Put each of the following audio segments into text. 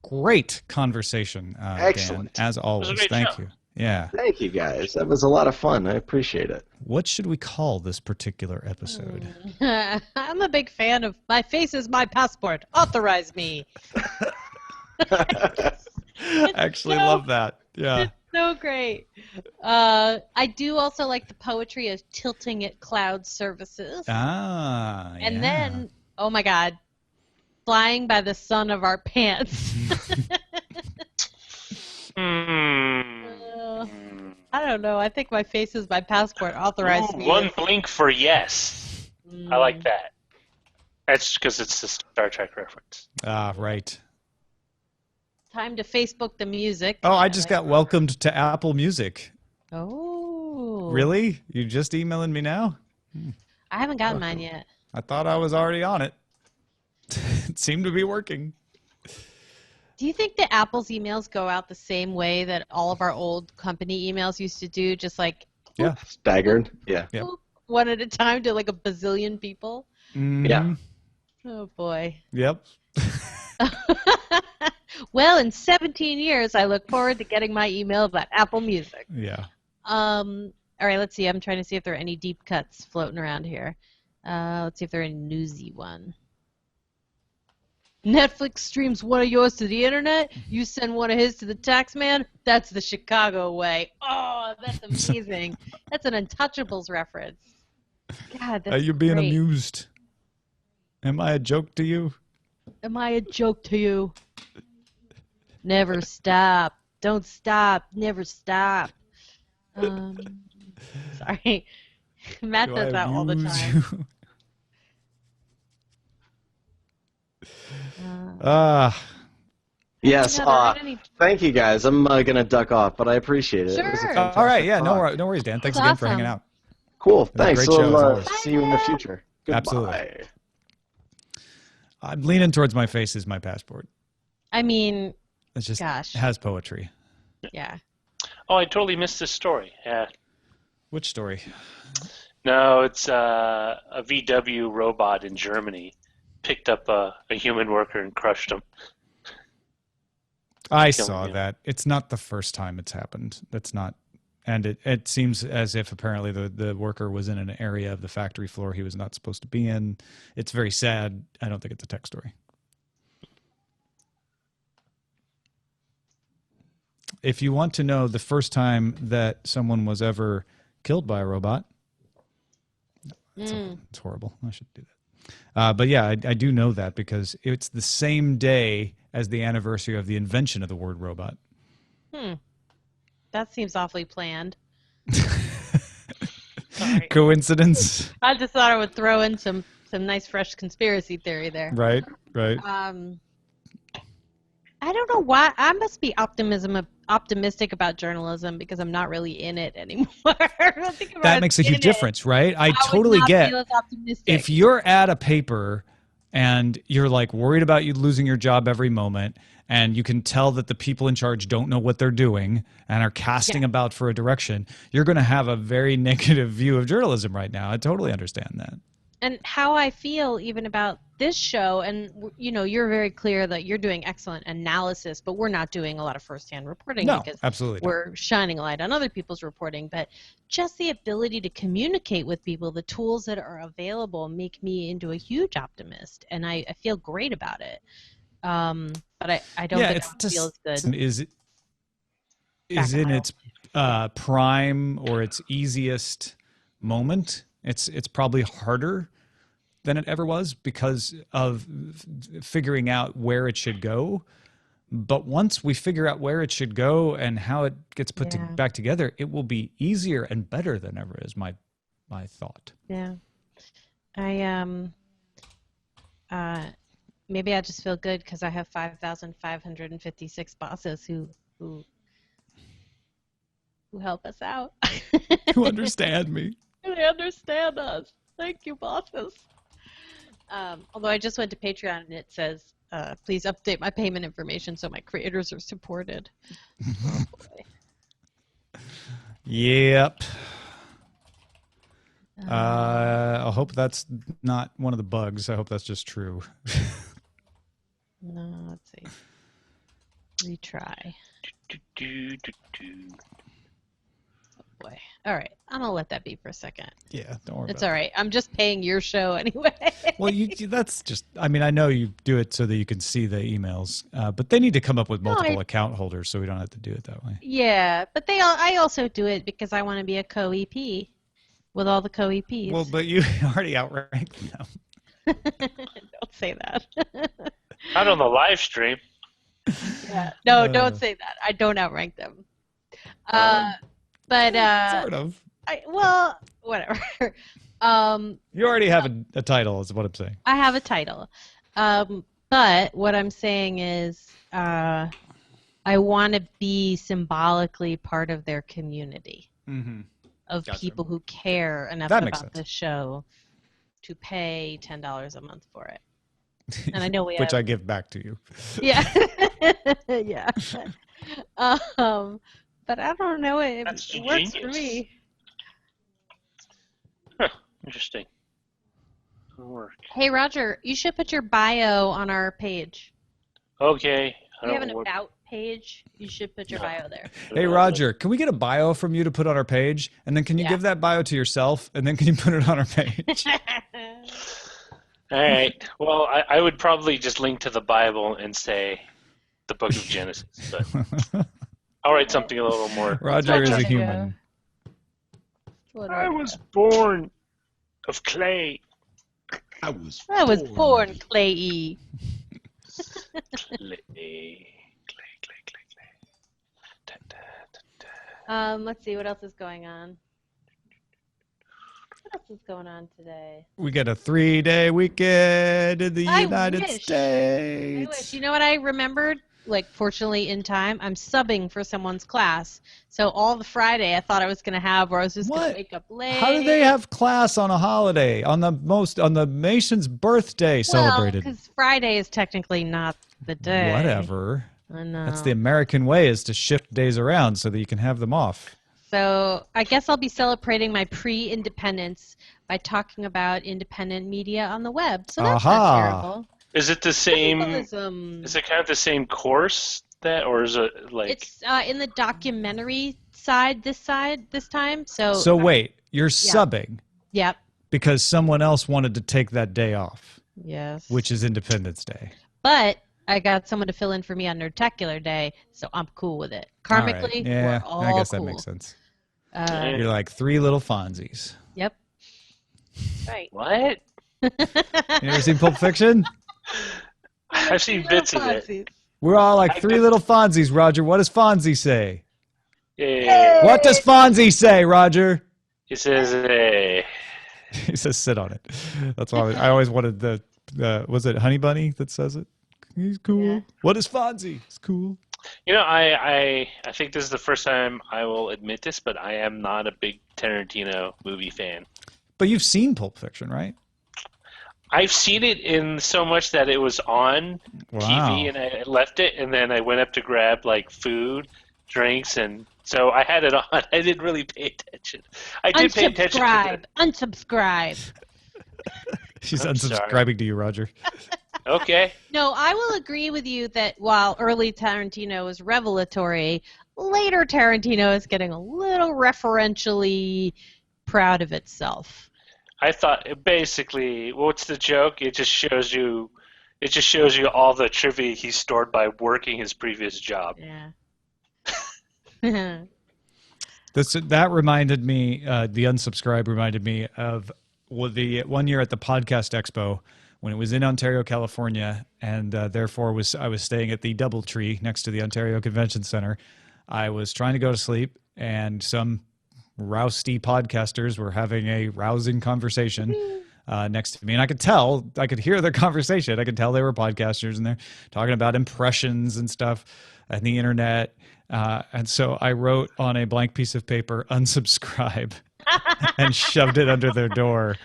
great conversation, Excellent. Dan, as always. Thank you. Yeah. Thank you, guys. That was a lot of fun. I appreciate it. What should we call this particular episode? I'm a big fan of My Face is My Passport. Authorize me. Actually love that. Yeah. It's so great. I do also like the poetry of tilting at cloud services. And then, oh my God, flying by the sun of our pants. I don't know. I think My Face is My Passport. Authorize me. One blink for yes. I like that. That's because it's a Star Trek reference. Right. Time to Facebook the music. Oh, I just got welcomed to Apple Music. Oh. Really? You just emailing me now? I haven't gotten mine yet. I thought I was already on it. It seemed to be working. Do you think that Apple's emails go out the same way that all of our old company emails used to do, just like staggered? Yeah. Yep. One at a time to like a bazillion people? Yeah. Oh boy. Yep. Well, in 17 years, I look forward to getting my email about Apple Music. Yeah. All right, let's see. I'm trying to see if there are any deep cuts floating around here. Let's see if there are any newsy one. Netflix streams one of yours to the internet. You send one of his to the tax man. That's the Chicago way. Oh, that's amazing. That's an Untouchables reference. God, that's Are you being great. amused? Am I a joke to you? Am I a joke to you? Never stop. Don't stop. Never stop. Sorry. Matt does that all the time. Yes. Thank you, guys. I'm gonna duck off, but I appreciate it. Sure. It was a All fantastic right. Yeah. talk. No worries, Dan. Thanks That's again for awesome. hanging out. Cool. Thanks. great show, as We'll always. see you in the future. Goodbye. Absolutely. I'm leaning towards My Face is My Passport. I mean, It just gosh. has poetry. Yeah. Oh, I totally missed this story. Yeah. Which story? No, it's a VW robot in Germany picked up a human worker and crushed him. I Killing saw you. that. It's not the first time it's happened. That's not, and it seems as if apparently the worker was in an area of the factory floor he was not supposed to be in. It's very sad. I don't think it's a tech story. If you want to know the first time that someone was ever killed by a robot, it's horrible. I should do that. But yeah, I do know that because it's the same day as the anniversary of the invention of the word robot. That seems awfully planned. Sorry. Coincidence? I just thought I would throw in some nice fresh conspiracy theory there. Right, right. I don't know why. I must be optimistic about journalism because I'm not really in it anymore. That makes a huge difference, right? I totally get. Feel as optimistic. If you're at a paper and you're like worried about you losing your job every moment, and you can tell that the people in charge don't know what they're doing and are casting about for a direction, you're going to have a very negative view of journalism right now. I totally understand that. And how I feel even about this show, and you know, you're very clear that you're doing excellent analysis, but we're not doing a lot of firsthand reporting because absolutely we're shining a light on other people's reporting. But just the ability to communicate with people, the tools that are available, make me into a huge optimist, and I feel great about it. But I don't think it feels good. Is in its prime or its easiest moment. It's probably harder than it ever was because of figuring out where it should go. But once we figure out where it should go and how it gets put back together, it will be easier and better than ever is my thought. Yeah. Maybe I just feel good because I have 5,556 bosses who help us out. Who understand me. They understand us. Thank you, bosses. Although I just went to Patreon and it says, please update my payment information so my creators are supported. Oh, boy. Yep. I hope that's not one of the bugs. I hope that's just true. No, let's see. Retry. Do, do, do, do. Boy. All right. I'm going to let that be for a second. Yeah, don't worry It's about all right. I'm just paying your show anyway. Well, that's just, I mean, I know you do it so that you can see the emails, but they need to come up with multiple account holders so we don't have to do it that way. Yeah, but I also do it because I want to be a co-EP with all the co-EPs. Well, but you already outranked them. Don't say that. Not on the live stream. Yeah. No, don't say that. I don't outrank them. But sort of. Well, whatever. You already have a title, is what I'm saying. I have a title. But what I'm saying is I want to be symbolically part of their community of people who care enough about the show to pay $10 a month for it. And I know we Which I give back to you. Yeah. Yeah. But I don't know. It works for me. Huh. Interesting. It'll work. Hey, Roger, you should put your bio on our page. Okay. We have an about page. You should put your bio there. Hey, Roger, can we get a bio from you to put on our page? And then can you give that bio to yourself? And then can you put it on our page? All right. Well, I would probably just link to the Bible and say the Book of Genesis. But I'll write something a little more. Roger is a human. I was born of clay. I was born clay-y. Clay. Let's see, what else is going on? What else is going on today? We get a 3-day weekend in the United States. I wish. You know what I remembered? Like, fortunately, in time, I'm subbing for someone's class. So all the Friday I thought I was going to have where I was just going to wake up late. How do they have class on a holiday? On the nation's birthday celebrated? Well, because Friday is technically not the day. Whatever. I know. That's the American way, is to shift days around so that you can have them off. So I guess I'll be celebrating my pre-independence by talking about independent media on the web. So that's not terrible. Is it the same? Is it kind of the same course or is it like? It's in the documentary side this time. So wait, you're subbing? Yep. Because someone else wanted to take that day off. Yes. Which is Independence Day. But I got someone to fill in for me on Nerdtecular Day, so I'm cool with it. Karmically, we're all I guess cool. that makes sense. You're like 3 little Fonzies. Yep. Right. What? You ever seen Pulp Fiction? I've seen bits of it. We're all like 3 little Fonzies, Roger. What does Fonzie say? Yeah. What does Fonzie say, Roger? He says, He says, sit on it. That's why I always wanted the was it Honey Bunny that says it? He's cool. Yeah. What is Fonzie? It's cool. You know, I think this is the first time I will admit this, but I am not a big Tarantino movie fan. But you've seen Pulp Fiction, right? I've seen it in so much that it was on TV, and I left it, and then I went up to grab like food, drinks, and so I had it on. I didn't really pay attention. I did pay attention to it. Unsubscribe. She's unsubscribing to you, Roger. Okay. No, I will agree with you that while early Tarantino was revelatory, later Tarantino is getting a little referentially proud of itself. I thought basically, what's the joke? It just shows you all the trivia he stored by working his previous job. Yeah. That reminded me. The unsubscribe reminded me of the one year at the Podcast Expo when it was in Ontario, California, and therefore I was staying at the DoubleTree next to the Ontario Convention Center. I was trying to go to sleep, and some rousty podcasters were having a rousing conversation next to me, and I could hear their conversation. I could tell they were podcasters, and they're talking about impressions and stuff and the internet. And so I wrote on a blank piece of paper, unsubscribe, and shoved it under their door,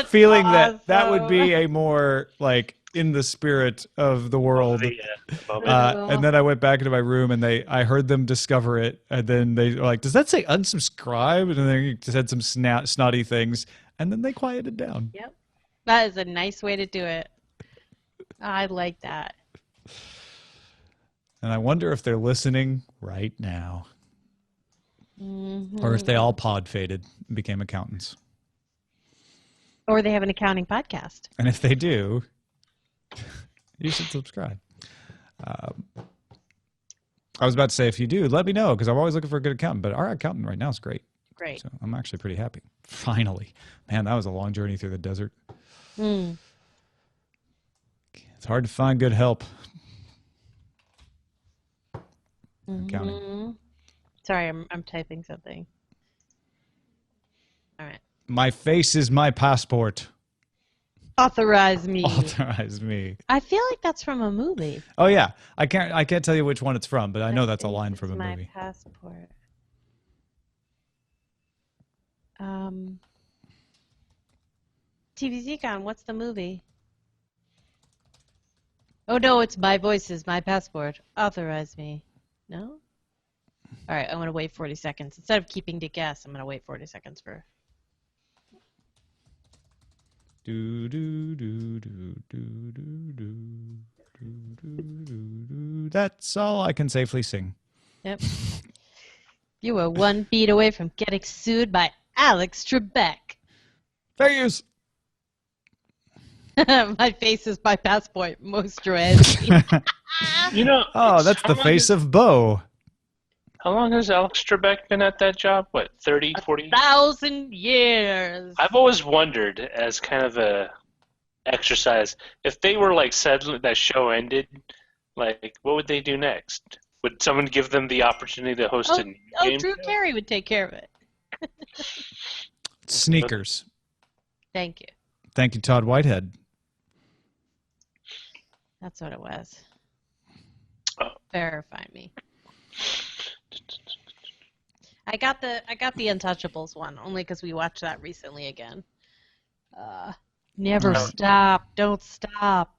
feeling awesome. that would be a more like in the spirit of the world. And then I went back into my room, and I heard them discover it, and then they were like, does that say unsubscribe? And then they said some snotty things, and then they quieted down. Yep. That is a nice way to do it. I like that. And I wonder if they're listening right now. Mm-hmm. Or if they all pod faded and became accountants. Or they have an accounting podcast. And if they do, you should subscribe. I was about to say, if you do, let me know, because I'm always looking for a good accountant. But our accountant right now is great. Great. So I'm actually pretty happy. Finally. Man, that was a long journey through the desert. Mm. It's hard to find good help. Mm-hmm. Accounting. Sorry, I'm typing something. All right. My face is my passport. Authorize me. Authorize me. I feel like that's from a movie. Oh yeah, I can't tell you which one it's from, but I know that's a line from a my movie. Passport. TVZ Con, what's the movie? Oh no, it's My Voice is My Passport. Authorize me. No? All right, I'm going to wait 40 seconds. Instead of keeping to guess, I'm going to wait 40 seconds for... Do do do do do do do do do do. That's all I can safely sing. Yep. You were 1 beat away from getting sued by Alex Trebek. Fair use. My face is my passport. Most dread. You know. Oh, that's the face of Bo. How long has Alex Trebek been at that job? What, 30, 40? 1,000 years. I've always wondered, as kind of a exercise, if they were like suddenly that show ended, like what would they do next? Would someone give them the opportunity to host a new game? Drew Carey would take care of it. Sneakers. Thank you. Thank you, Todd Whitehead. That's what it was. Oh. Verify me. I got the Untouchables one only because we watched that recently again. Never stop. Don't stop.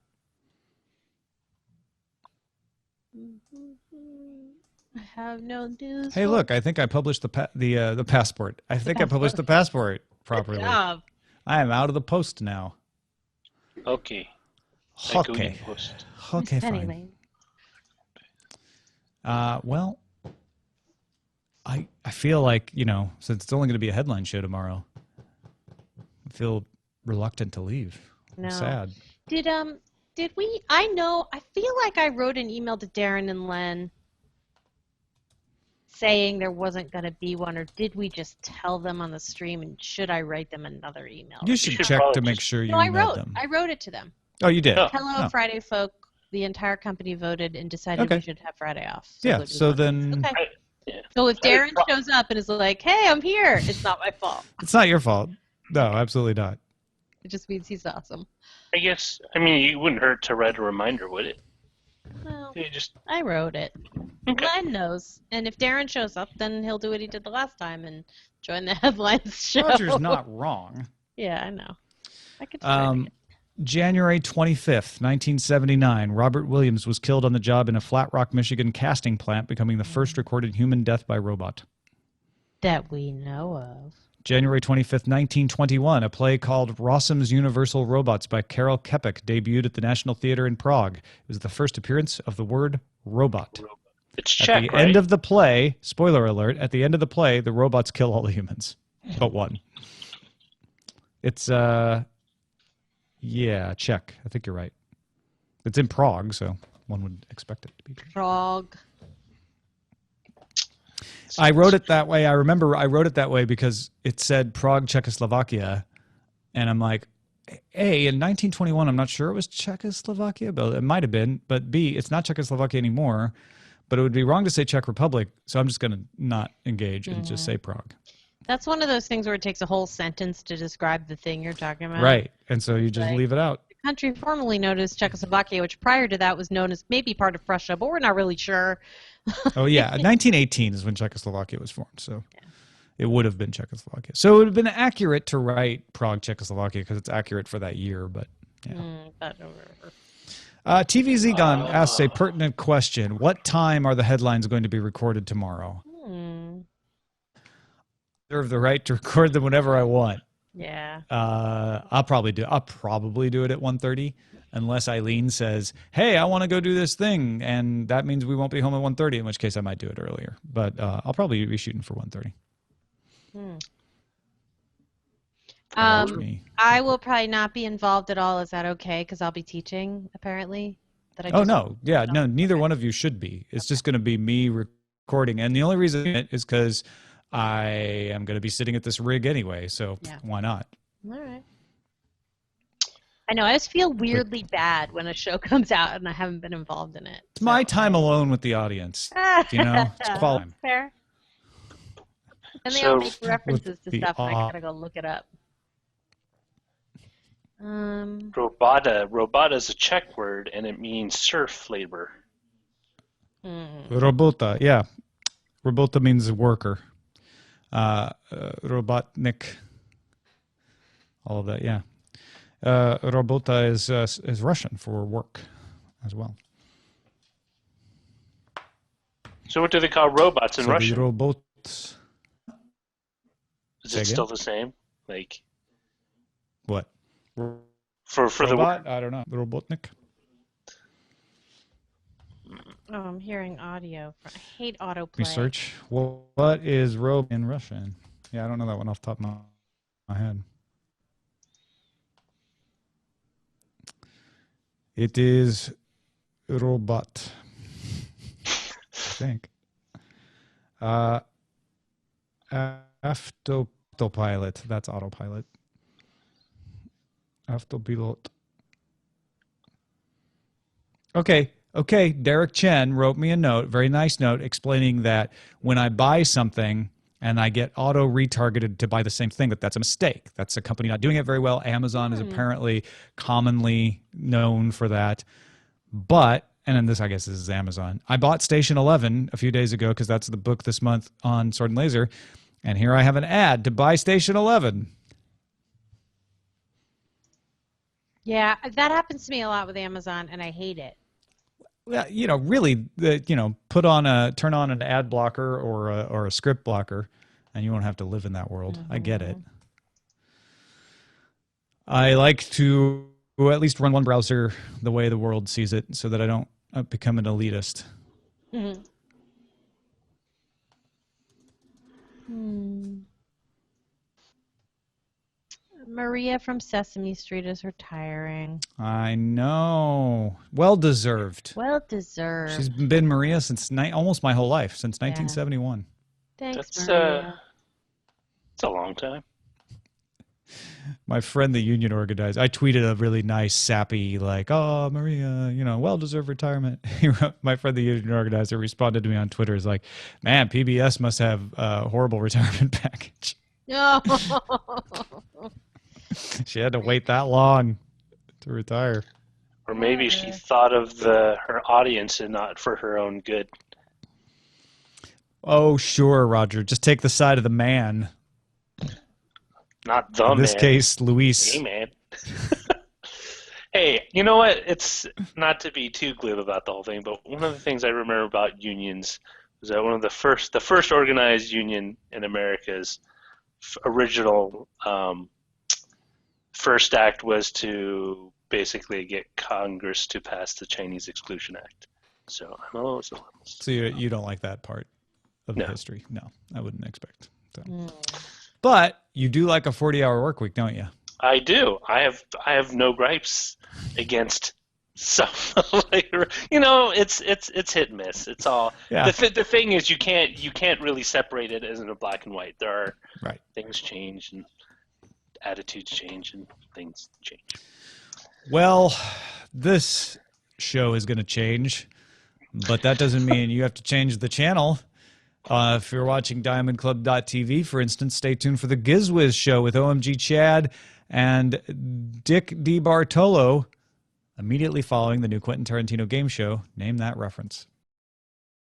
I have no news. Hey, look! I think I published the passport. I think I published the passport properly. Good job. I am out of the post now. Okay. Okay. Okay, fine. Anyway. Well, I feel like, since it's only going to be a headline show tomorrow, I feel reluctant to leave. No. I'm sad. Did we? I feel like I wrote an email to Darren and Len saying there wasn't going to be one, or did we just tell them on the stream, and should I write them another email? You should check to make sure you emailed them. I wrote it to them. Oh, you did? Hello, Friday folk. The entire company voted and decided we should have Friday off. So then... Okay. So if Darren shows up and is like, hey, I'm here, it's not my fault. It's not your fault. No, absolutely not. It just means he's awesome. I guess, it wouldn't hurt to write a reminder, would it? Well, just... I wrote it. Okay. Len knows. And if Darren shows up, then he'll do what he did the last time and join the headlines show. Roger's not wrong. Yeah, I know. I could try it again. January 25th, 1979, Robert Williams was killed on the job in a Flat Rock, Michigan casting plant, becoming the first recorded human death by robot. That we know of. January 25th, 1921, a play called Rossum's Universal Robots by Karel Čapek debuted at the National Theatre in Prague. It was the first appearance of the word robot. It's Czech, At the end of the play, spoiler alert, at the end of the play, the robots kill all the humans, but one. It's, yeah, Czech. I think you're right. It's in Prague, so one would expect it to be Czech. Prague. I wrote it that way. I remember I wrote it that way because it said Prague, Czechoslovakia. And I'm like, A, in 1921, I'm not sure it was Czechoslovakia, but it might have been. But B, it's not Czechoslovakia anymore. But it would be wrong to say Czech Republic. So I'm just going to not engage and just say Prague. That's one of those things where it takes a whole sentence to describe the thing you're talking about. Right. And so you just leave it out. The country formerly known as Czechoslovakia, which prior to that was known as maybe part of Prussia, but we're not really sure. Oh, yeah. 1918 is when Czechoslovakia was formed. So it would have been Czechoslovakia. So it would have been accurate to write Prague, Czechoslovakia, because it's accurate for that year. But TV Zegon asks a pertinent question. What time are the headlines going to be recorded tomorrow? I reserve the right to record them whenever I want. Yeah. I'll probably do it at 1:30. unless Eileen says, hey, I want to go do this thing, and that means we won't be home at 1:30, in which case I might do it earlier. But I'll probably be shooting for 1:30. I will probably not be involved at all. Is that okay? Because I'll be teaching, apparently. No. Yeah, no, neither one of you should be. It's just going to be me recording. And the only reason is because I am going to be sitting at this rig anyway, so why not? All right. I know. I just feel weirdly bad when a show comes out and I haven't been involved in it. It's my time alone with the audience. You know? It's quality. Fair. And they all make references to stuff, and I gotta go look it up. Robota is a Czech word, and it means surf labor. Robota, yeah. Robota means worker. Robotnik. All of that, yeah. Robota is Russian for work as well. So what do they call robots in Russian? The robots. Is it still the same? Like what? For robot? I don't know. The Robotnik. Oh, I'm hearing audio. I hate autoplay. Research. Well, what is robot in Russian? Yeah, I don't know that one off the top of my head. It is robot. I think. Autopilot. That's autopilot. Autopilot. Okay. Derek Chen wrote me a note, very nice note, explaining that when I buy something and I get auto retargeted to buy the same thing, that's a mistake. That's a company not doing it very well. Amazon is apparently commonly known for that. But, and then this, I guess this is Amazon. I bought Station 11 a few days ago because that's the book this month on Sword and Laser. And here I have an ad to buy Station 11. Yeah, that happens to me a lot with Amazon, and I hate it. Well, really, turn on an ad blocker or a script blocker, and you won't have to live in that world. I get it. I like to at least run one browser the way the world sees it, so that I don't become an elitist. Maria from Sesame Street is retiring. I know. Well deserved. Well deserved. She's been Maria since almost my whole life, since 1971. Thanks, Maria. It's a long time. My friend, the union organizer, I tweeted a really nice, sappy, like, oh, Maria, well-deserved retirement. My friend, the union organizer, responded to me on Twitter, is like, man, PBS must have a horrible retirement package. No. She had to wait that long to retire. Or maybe she thought of her audience and not for her own good. Oh, sure, Roger. Just take the side of the man. Not the man. In this case, Luis. Hey, man. Hey, you know what? It's not to be too glib about the whole thing, but one of the things I remember about unions was that one of the first organized union in America's original first act was to basically get Congress to pass the Chinese Exclusion Act. So I'm a little. So you don't like that part of the history? No, I wouldn't expect. So. But you do like a 40-hour work week, don't you? I do. I have no gripes against some. It's hit and miss. It's all. Yeah. The thing is, you can't really separate it as in a black and white. There are things change and attitudes change and things change. Well, this show is going to change, but that doesn't mean you have to change the channel. If you're watching DiamondClub.tv, for instance, stay tuned for the GizWiz show with OMG Chad and Dick DiBartolo immediately following the new Quentin Tarantino game show. Name that reference.